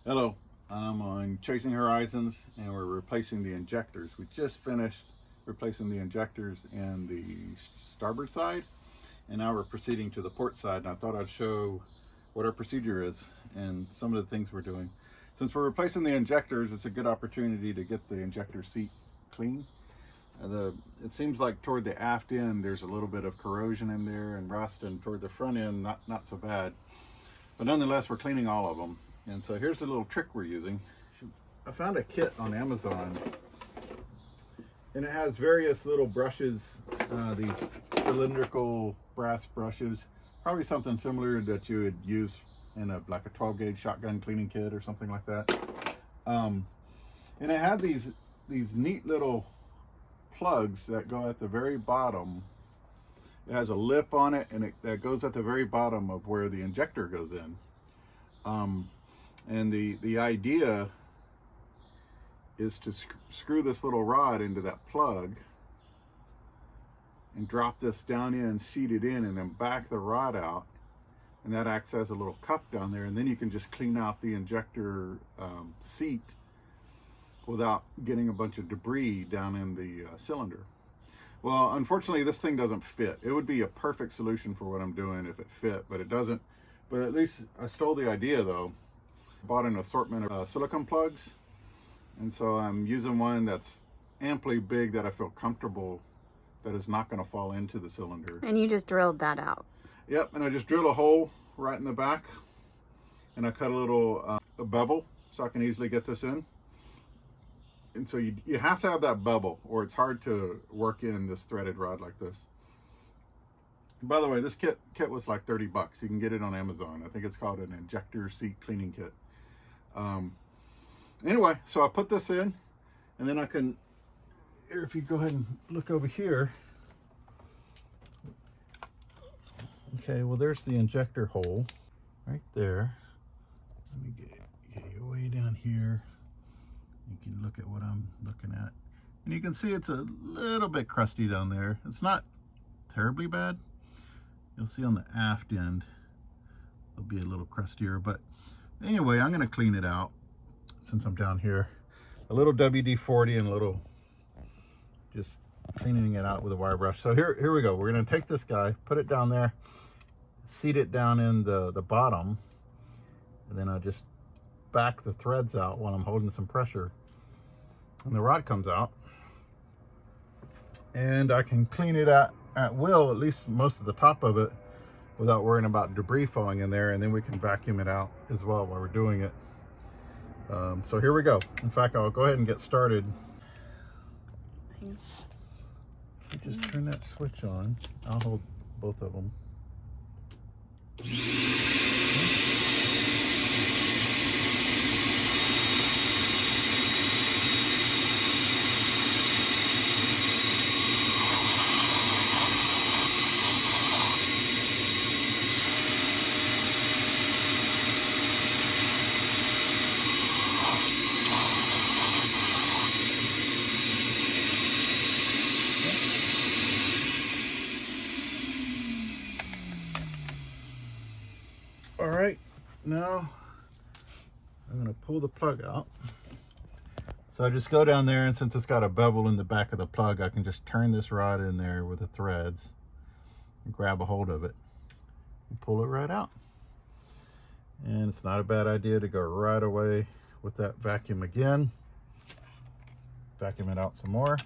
Hello, I'm on Chasing Horizons and we're replacing the injectors. We just finished replacing the injectors in the starboard side and now we're proceeding to the port side, and I thought I'd show what our procedure is and some of the things we're doing. Since we're replacing the injectors, it's a good opportunity to get the injector seat clean. It seems like toward the aft end there's a little bit of corrosion in there and rust, and toward the front end not so bad. But nonetheless, we're cleaning all of them. And so here's a little trick we're using. I found a kit on Amazon, and it has various little brushes, these cylindrical brass brushes, probably something similar that you would use in like a 12 gauge shotgun cleaning kit or something like that. And it had these neat little plugs that go at the very bottom. It has a lip on it, and that goes at the very bottom of where the injector goes in. And the idea is to screw this little rod into that plug and drop this down in, seat it in, and then back the rod out, and that acts as a little cup down there, and then you can just clean out the injector seat without getting a bunch of debris down in the cylinder. Well, unfortunately, this thing doesn't fit. It would be a perfect solution for what I'm doing if it fit, but it doesn't. But at least I stole the idea, though. Bought an assortment of silicone plugs, and so I'm using one that's amply big that I feel comfortable that is not going to fall into the cylinder. And you just drilled that out? Yep, and I just drilled a hole right in the back, and I cut a little a bevel so I can easily get this in. And so you have to have that bevel, or it's hard to work in this threaded rod like this. By the way, this kit was like 30 bucks. You can get it on Amazon. I think it's called an injector seat cleaning kit. Anyway, so I put this in, and then I can, if you go ahead and look over here. Okay, well, there's the injector hole right there. Let me get you way down here. You can look at what I'm looking at, and you can see it's a little bit crusty down there. It's not terribly bad. You'll see on the aft end it'll be a little crustier, but anyway, I'm going to clean it out since I'm down here. A little WD-40 and a little just cleaning it out with a wire brush. So here we go. We're going to take this guy, put it down there, seat it down in the bottom, and then I'll just back the threads out while I'm holding some pressure, and the rod comes out, and I can clean it at will, at least most of the top of it, without worrying about debris falling in there, and then we can vacuum it out as well while we're doing it. So here we go. In fact, I'll go ahead and get started. You just turn that switch on. I'll hold both of them. All right, now I'm going to pull the plug out. So I just go down there, and since it's got a bevel in the back of the plug, I can just turn this rod in there with the threads and grab a hold of it and pull it right out. And it's not a bad idea to go right away with that vacuum again. Vacuum it out some more.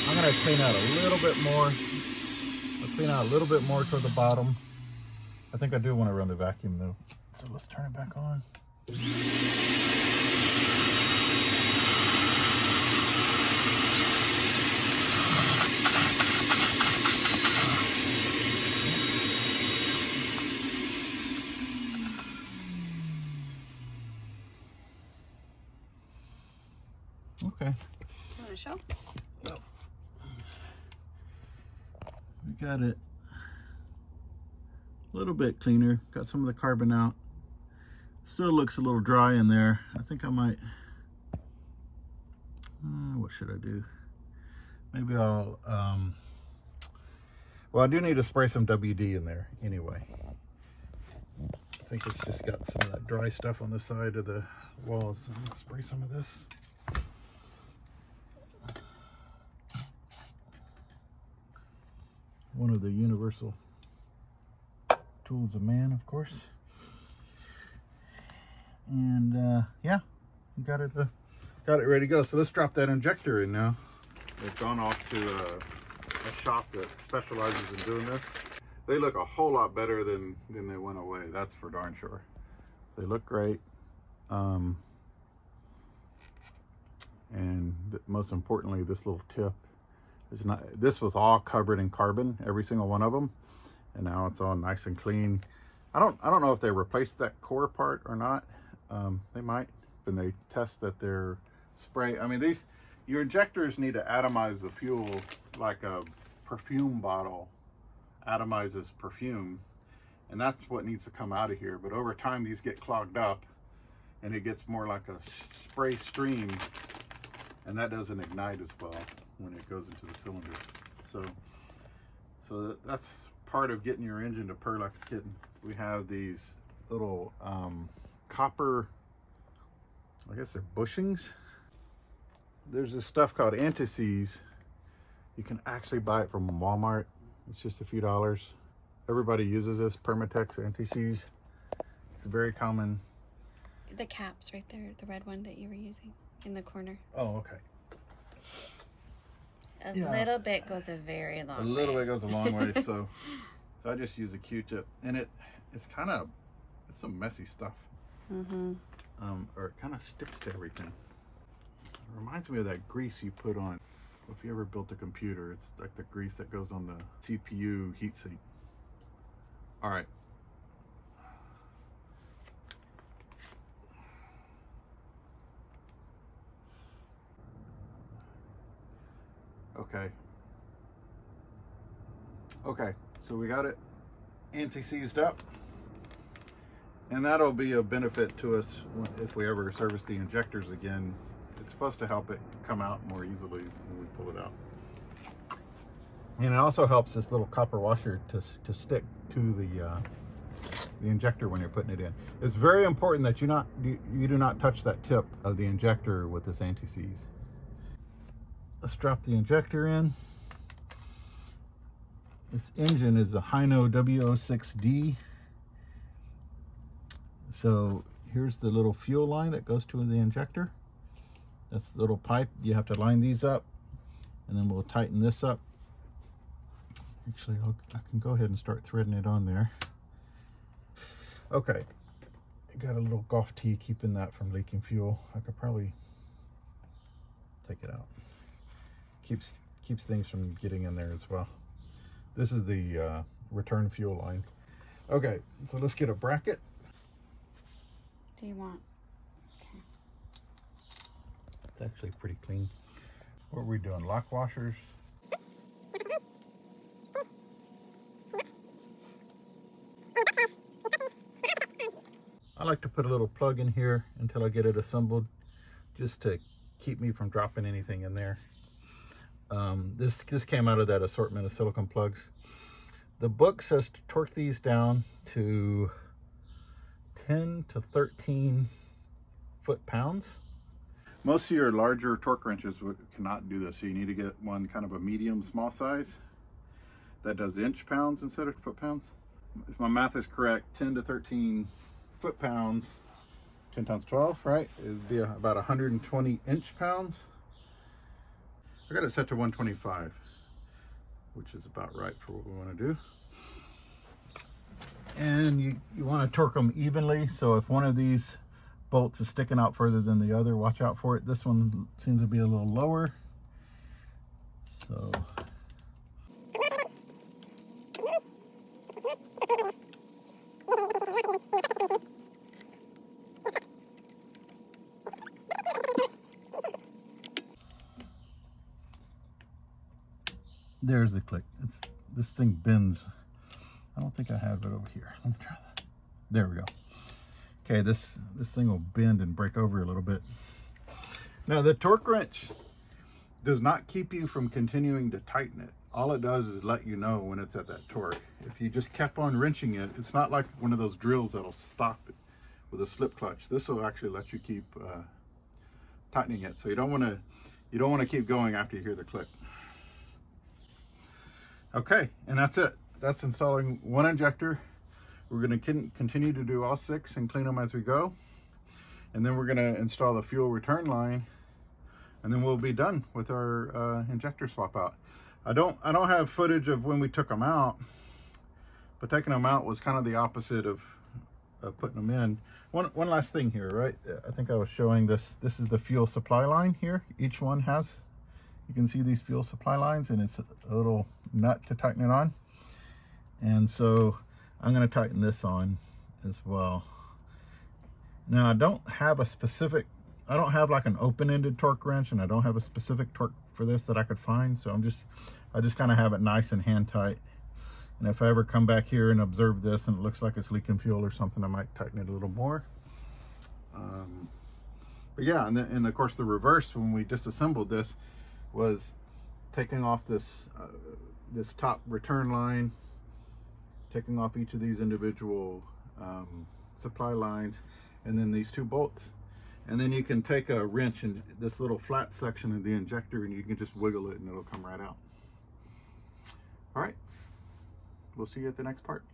I'm going to clean out a little bit more. I'll clean out a little bit more toward the bottom. I think I do want to run the vacuum though. So let's turn it back on. Okay. You want to show? No. We got it a little bit cleaner. Got some of the carbon out. Still looks a little dry in there. I think I might, what should I do? Maybe I'll Well, I do need to spray some WD in there anyway. I think it's just got some of that dry stuff on the side of the walls. So I'm gonna spray some of this. One of the universal tools of man, of course. And yeah, got it ready to go. So let's drop that injector in now. They've gone off to a shop that specializes in doing this. They look a whole lot better than they went away. That's for darn sure. They look great. And most importantly, this little tip is not. This was all covered in carbon, every single one of them, and now it's all nice and clean. I don't know if they replaced that core part or not. They might, when they test that their spray. I mean, your injectors need to atomize the fuel like a perfume bottle atomizes perfume, and that's what needs to come out of here. But over time, these get clogged up, and it gets more like a spray stream, and that doesn't ignite as well when it goes into the cylinder. So that's part of getting your engine to purr like a kitten. We have these little copper, I guess they're bushings. There's this stuff called anti-seize. You can actually buy it from Walmart. It's just a few dollars. Everybody uses this Permatex anti-seize. It's very common. The cap's right there, the red one that you were using in the corner. Oh, okay. A little bit goes a very long way. A little bit goes a long way. So I just use a Q-tip, and it's some messy stuff. Mm-hmm. Or it kind of sticks to everything. It reminds me of that grease you put on. If you ever built a computer, it's like the grease that goes on the CPU heatsink. All right. Okay, so we got it anti-seized up, and that'll be a benefit to us if we ever service the injectors again. It's supposed to help it come out more easily when we pull it out. And it also helps this little copper washer to stick to the injector when you're putting it in. It's very important that you do not touch that tip of the injector with this anti-seize. Let's drop the injector in. This engine is a Hino W06D. So here's the little fuel line that goes to the injector. That's the little pipe. You have to line these up, and then we'll tighten this up. Actually, I can go ahead and start threading it on there. Okay, got a little golf tee keeping that from leaking fuel. I could probably take it out. Keeps things from getting in there as well. This is the return fuel line. Okay, so let's get a bracket. Do you want? It's actually pretty clean. What are we doing? Lock washers? I like to put a little plug in here until I get it assembled, just to keep me from dropping anything in there. This came out of that assortment of silicone plugs. The book says to torque these down to 10 to 13 foot-pounds. Most of your larger torque wrenches cannot do this, so you need to get one kind of a medium small size that does inch-pounds instead of foot-pounds. If my math is correct, 10 to 13 foot-pounds, 10 times 12, right? It would be about 120 inch-pounds. I got it set to 125, which is about right for what we want to do. And you want to torque them evenly, so if one of these bolts is sticking out further than the other, watch out for it. This one seems to be a little lower. So there's the click. This thing bends. I don't think I have it over here. Let me try that. There we go. Okay, this thing will bend and break over a little bit. Now the torque wrench does not keep you from continuing to tighten it. all it does is let you know when it's at that torque. If you just kept on wrenching it, it's not like one of those drills that'll stop it with a slip clutch. This will actually let you keep tightening it. So you don't want to keep going after you hear the click. Okay, and that's it. That's installing one injector. We're going to continue to do all 6 and clean them as we go. And then we're going to install the fuel return line, and then we'll be done with our injector swap out. I don't have footage of when we took them out, but taking them out was kind of the opposite of putting them in. One last thing here, right? I think I was showing this. This is the fuel supply line here. Each one has, you can see these fuel supply lines, and it's a little nut to tighten it on. And so I'm going to tighten this on as well. Now I don't have like an open-ended torque wrench, and I don't have a specific torque for this that I could find. So I just kind of have it nice and hand tight. And if I ever come back here and observe this and it looks like it's leaking fuel or something, I might tighten it a little more. But yeah, and of course the reverse when we disassembled this was taking off this this top return line, taking off each of these individual supply lines, and then these 2 bolts. And then you can take a wrench in this little flat section of the injector and you can just wiggle it and it'll come right out. All right, we'll see you at the next part.